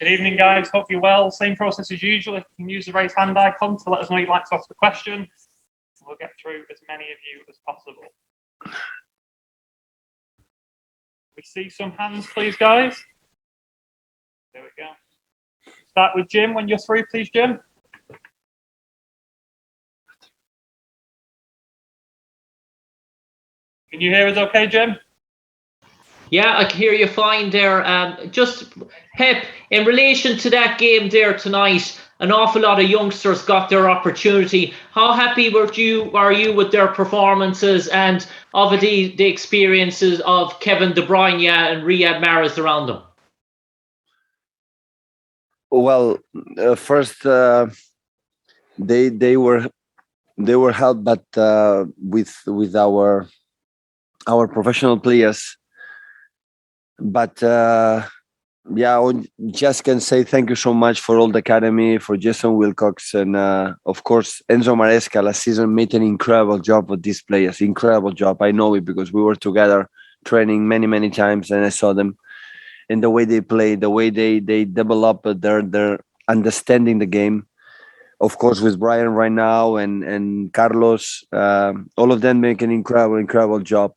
Good evening, guys. Hope you're well. Same process as usual. If you can use the raise hand icon to let us know you'd like to ask the question. We'll get through as many of you as possible. We see some hands, please, guys. There we go. Start with Jim when you're through, please, Jim. Can you hear us okay, Jim? Yeah, I can hear you fine there. Just, Pep, in relation to that game there tonight, an awful lot of youngsters got their opportunity. How happy are you with their performances and of the experiences of Kevin De Bruyne and Riyad Mahrez around them? Well, first they were helped, but with our professional players. But I just can say thank you so much for all the academy, for Jason Wilcox, and of course Enzo Maresca last season made an incredible job with these players. Incredible job. I know it because we were together training many times, and I saw them in the way they play, the way they develop their understanding the game. Of course, with Brian right now and Carlos, all of them make an incredible job.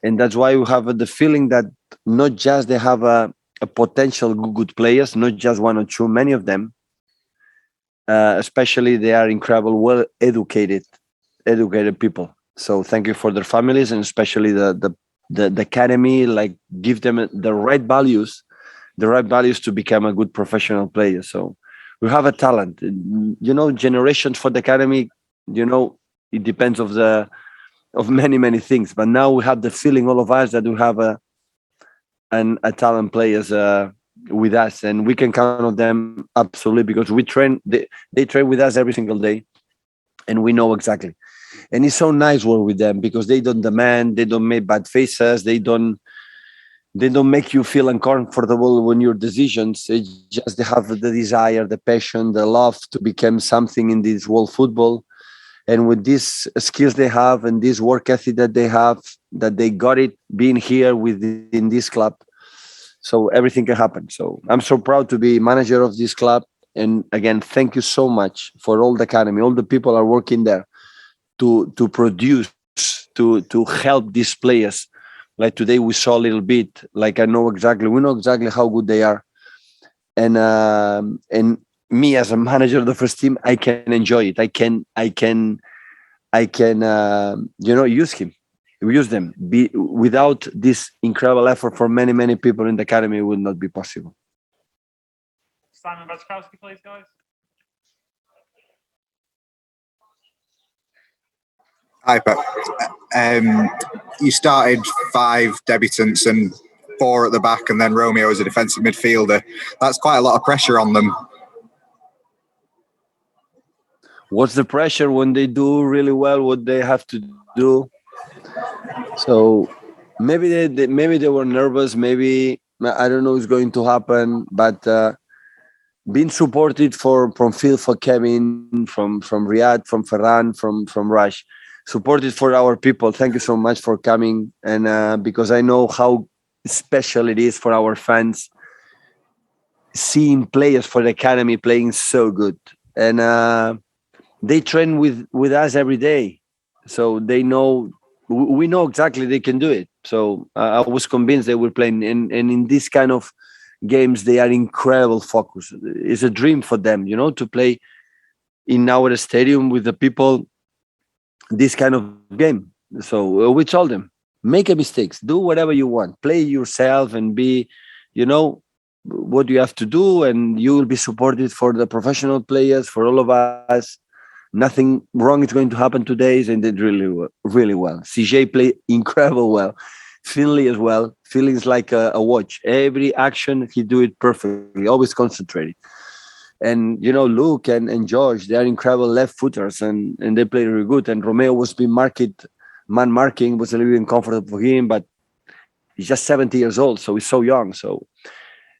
And that's why we have the feeling that not just they have a potential good players, not just one or two, many of them, especially they are incredible, well educated people. So thank you for their families, and especially the academy, like give them the right values to become a good professional player. So we have a talent, generations for the academy, it depends of many things, but now we have the feeling, all of us, that we have a talent players with us, and we can count on them absolutely, because we train. They train with us every single day, and we know exactly. And it's so nice work with them because they don't demand, they don't make bad faces, they don't make you feel uncomfortable when your decisions. It's just they have the desire, the passion, the love to become something in this world football. And with these skills they have and this work ethic that they have, that they got it being here within this club, so everything can happen. So I'm so proud to be manager of this club. And again, thank you so much for all the academy, all the people are working there to produce, to help these players. Like today we saw a little bit, like we know exactly how good they are. And me as a manager of the first team, I can enjoy it. I can use them. Without this incredible effort for many people in the academy, it would not be possible. Simon Vaskowski, please, guys. Hi, Pep. You started 5 debutants and 4 at the back, and then Romeo as a defensive midfielder. That's quite a lot of pressure on them. What's the pressure when they do really well what they have to do? So maybe they were nervous. Maybe I don't know what's going to happen. But being supported from Phil, for Kevin, from Riyad, from Ferran, from Rush, supported for our people. Thank you so much for coming, and because I know how special it is for our fans seeing players for the academy playing so good. And they train with us every day, so they know, we know exactly they can do it. So I was convinced they were playing, and in this kind of games they are incredible focus. It's a dream for them, to play in our stadium with the people this kind of game. So we told them, make a mistakes, do whatever you want, play yourself and be, what you have to do, and you will be supported for the professional players, for all of us. Nothing wrong is going to happen today, and they did really well. CJ played incredible well. Finley as well. Finley's like a watch. Every action, he do it perfectly, always concentrated. And, Luke and George, they are incredible left footers, and they play really good. And Romeo was being man marking was a little uncomfortable for him, but he's just 70 years old, so he's so young. So,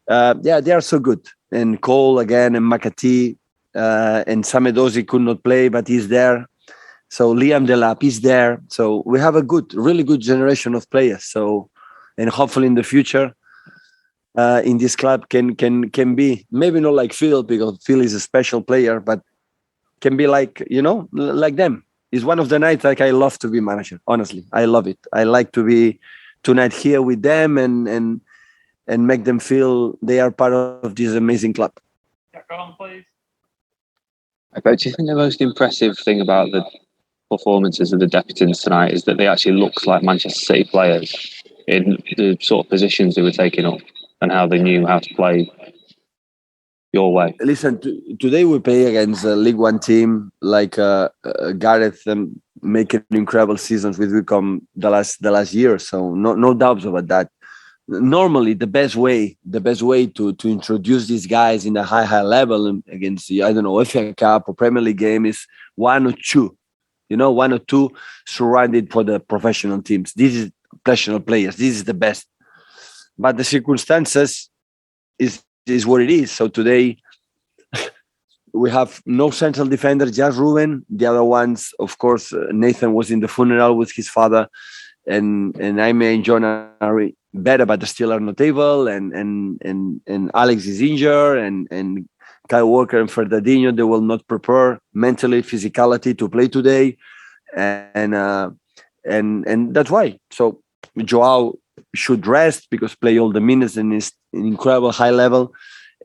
they are so good. And Cole again, and McAtee, and Samedozi could not play, but he's there. So Liam Delap is there. So we have a really good generation of players. So, and hopefully in the future, in this club can be maybe not like Phil, because Phil is a special player, but can be like, like them. It's one of the nights like I love to be manager. Honestly, I love it. I like to be tonight here with them and make them feel they are part of this amazing club. Yeah, go on, please. Do you think the most impressive thing about the performances of the debutants tonight is that they actually looked like Manchester City players in the sort of positions they were taking up and how they knew how to play your way? Listen, today we play against a League One team like Gareth making incredible seasons with Wycombe the last year. So no doubts about that. Normally, the best way to introduce these guys in a high level against the, I don't know, FA Cup or Premier League game is one or two surrounded for the professional teams. This is professional players. This is the best. But the circumstances is what it is. So today we have no central defender, just Ruben. The other ones, of course, Nathan was in the funeral with his father, and Jaime and John are better, but they still are not able. And Alex is injured, and Kyle Walker and Fernandinho, they will not prepare mentally, physicality to play today, and that's why. So Joao should rest because play all the minutes and is an incredible high level.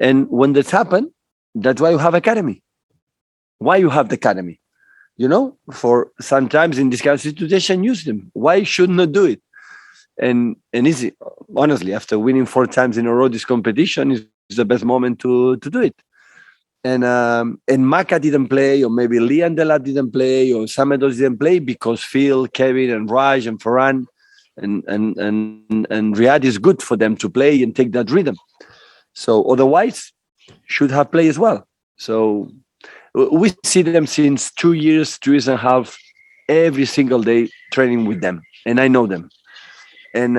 And when that's happened, that's why you have academy. Why you have the academy? For sometimes in this kind of situation, use them. Why should not do it? And easy. Honestly, after winning 4 times in a row, this competition is the best moment to do it. And Maka didn't play, or maybe Liam Delap didn't play, or Samedos didn't play because Phil, Kevin, and Raj and Ferran and Riyad is good for them to play and take that rhythm. So otherwise, should have played as well. So we see them since 2 years and a half, every single day training with them, and I know them. And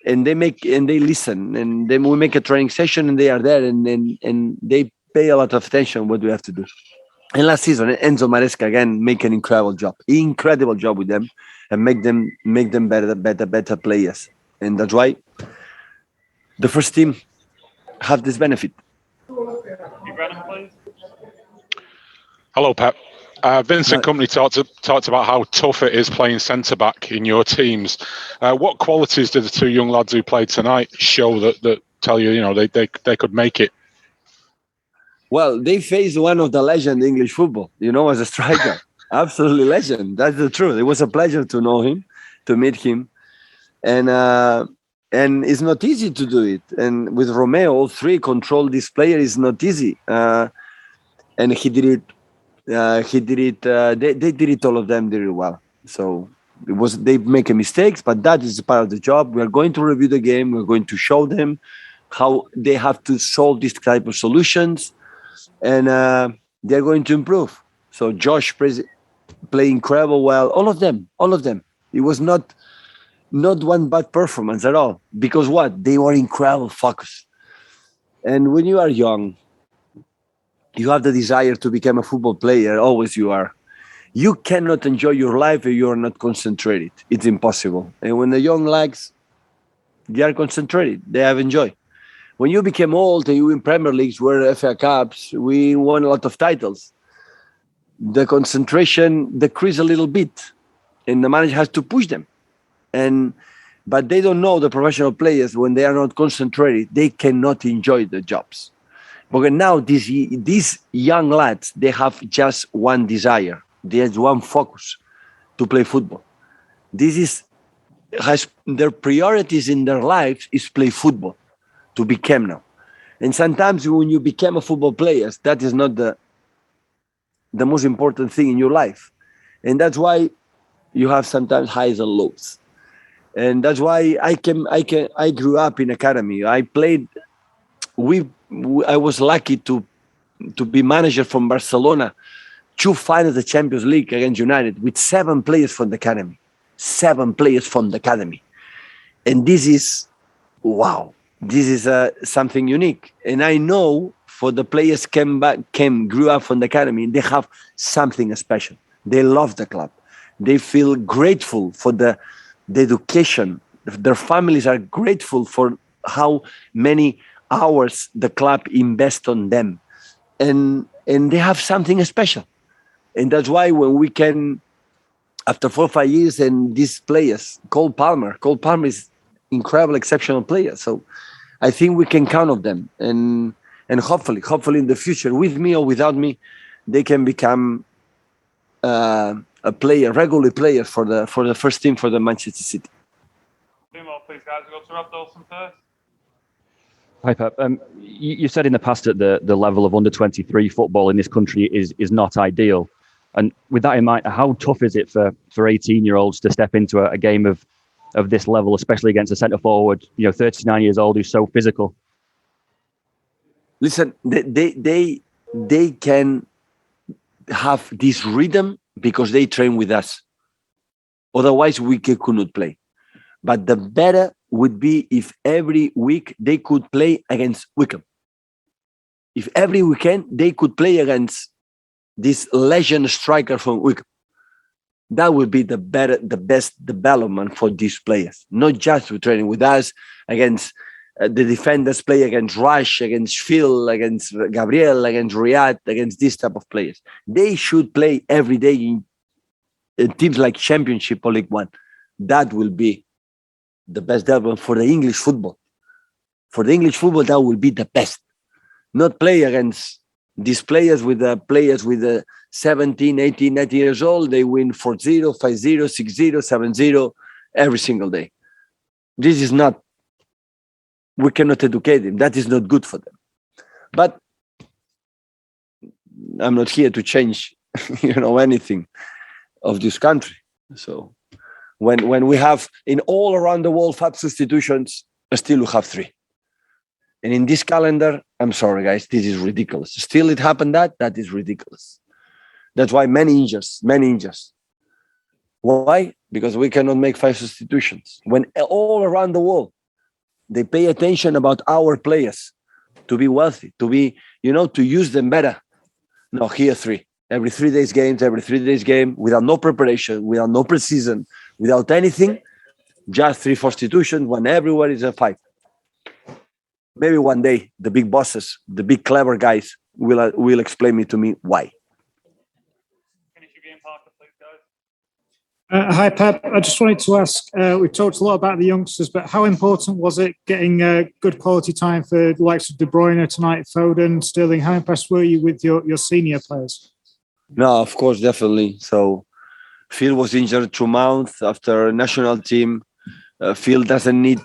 they listen, and then we make a training session, and they are there, and they pay a lot of attention what we have to do. And last season, Enzo Maresca again make an incredible job with them, and make them better players. And that's why the first team have this benefit. Hello, Pep. Vincent Kompany talked about how tough it is playing centre back in your teams. What qualities did the 2 young lads who played tonight show that tell you they could make it? Well, they faced one of the legend English football, as a striker. Absolutely legend. That's the truth. It was a pleasure to know him, to meet him, and it's not easy to do it. And with Romeo, all 3 control this player is not easy. And he did it. They did it, all of them did it well. So they make mistakes, but that is part of the job. We are going to review the game. We're going to show them how they have to solve this type of solutions, and they're going to improve. So Josh play incredible well. All of them. It was not one bad performance at all, because they were incredible focus. And when you are young, you have the desire to become a football player. Always you are. You cannot enjoy your life if you are not concentrated. It's impossible. And when the young lads, they are concentrated. They have enjoy. When you become old and you win Premier Leagues, where FA Cups, we won a lot of titles. The concentration decreases a little bit, and the manager has to push them. But they don't know, the professional players, when they are not concentrated, they cannot enjoy the jobs. But now these young lads, they have just one desire. They have one focus, to play football. Their priorities in their lives is play football, to become now. And sometimes when you become a football player, that is not the most important thing in your life. And that's why you have sometimes highs and lows. And that's why I grew up in academy. I played. I was lucky to be manager from Barcelona, 2 finals of the Champions League against United with 7 players from the academy. 7 players from the academy. And this is, wow, this is something unique. And I know for the players grew up from the academy, they have something special. They love the club. They feel grateful for the education. Their families are grateful for how many hours the club invest on them, and they have something special, and that's why when we can, after 4 or 5 years, and these players, Cole Palmer is incredible, exceptional player. So I think we can count on them, and hopefully in the future, with me or without me, they can become regular player for the first team for the Manchester City. Two more, please, guys. We'll go to Rob Dawson first. Hi, Pep. You said in the past that the level of under-23 football in this country is not ideal. And with that in mind, how tough is it for 18-year-olds to step into a game of this level, especially against a centre-forward, 39 years old, who's so physical? Listen, they can have this rhythm because they train with us. Otherwise, we could not play. But the better would be if every week they could play against Wycombe. If every weekend they could play against this legend striker from Wycombe. That would be the best development for these players. Not just to training with us against the defenders, play against Rush, against Phil, against Gabriel, against Riyad, against this type of players. They should play every day in teams like Championship or League One. That will be the best development for the English football. For the English football, that will be the best. Not play against these players with the 17, 18, 19 years old. They win 4-0, 5-0, 6-0, 7-0 every single day. This is not, we cannot educate them. That is not good for them. But I'm not here to change, anything of this country. So when we have in all around the world 5 substitutions, still we have 3. And in this calendar, I'm sorry, guys, this is ridiculous. Still it happened that is ridiculous. That's why many injuries. Why? Because we cannot make 5 substitutions. When all around the world, they pay attention about our players to be wealthy, to be, to use them better. No, here 3. Every 3 days game, without no preparation, without no preseason, without anything, just 3 substitutions when everywhere is a 5. Maybe one day the big bosses, the big clever guys will explain to me why. Finish your game, Parker, please, guys. Hi, Pep. I just wanted to ask, we've talked a lot about the youngsters, but how important was it getting good quality time for the likes of De Bruyne tonight, Foden, Sterling? How impressed were you with your senior players? No, of course, definitely. So Phil was injured 2 months after national team. Phil doesn't need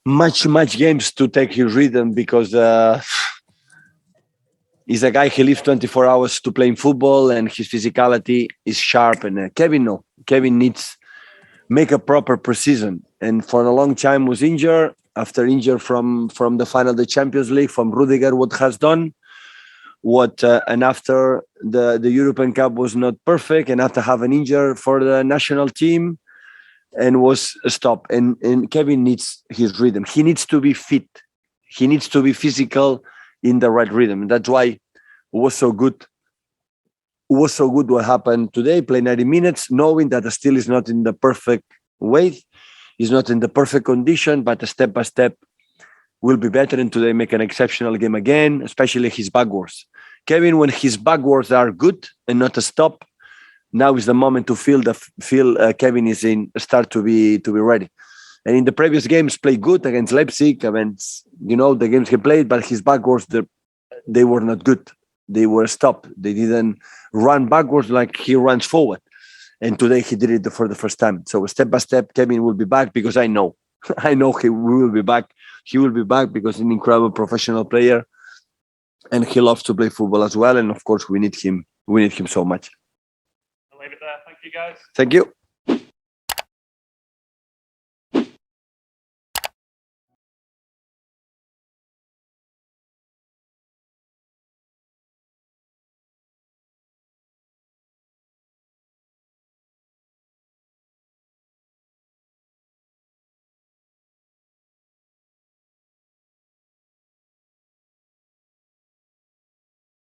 much games to take his rhythm because he's a guy who lives 24 hours to playing football, and his physicality is sharp. And Kevin needs make a proper preseason, and for a long time was injured. After injured from the final of the Champions League, from Rudiger, what has done, and after the European Cup was not perfect, and after having injured for the national team, and was stopped. And Kevin needs his rhythm. He needs to be fit. He needs to be physical in the right rhythm. And that's why it was so good. It was so good what happened today. Play 90 minutes, knowing that still is not in the perfect way. He's not in the perfect condition, but step by step will be better. And today make an exceptional game again, especially his backwards. Kevin, when his backwards are good and not a stop, now is the moment to feel Kevin is start to be ready. And in the previous games, played good against Leipzig, against the games he played, but his backwards they were not good. They were stopped. They didn't run backwards like he runs forward. And today he did it for the first time. So step by step, Kevin will be back because I know he will be back. He will be back because he's an incredible professional player, and he loves to play football as well. And of course, we need him. We need him so much. I'll leave it there. Thank you, guys. Thank you.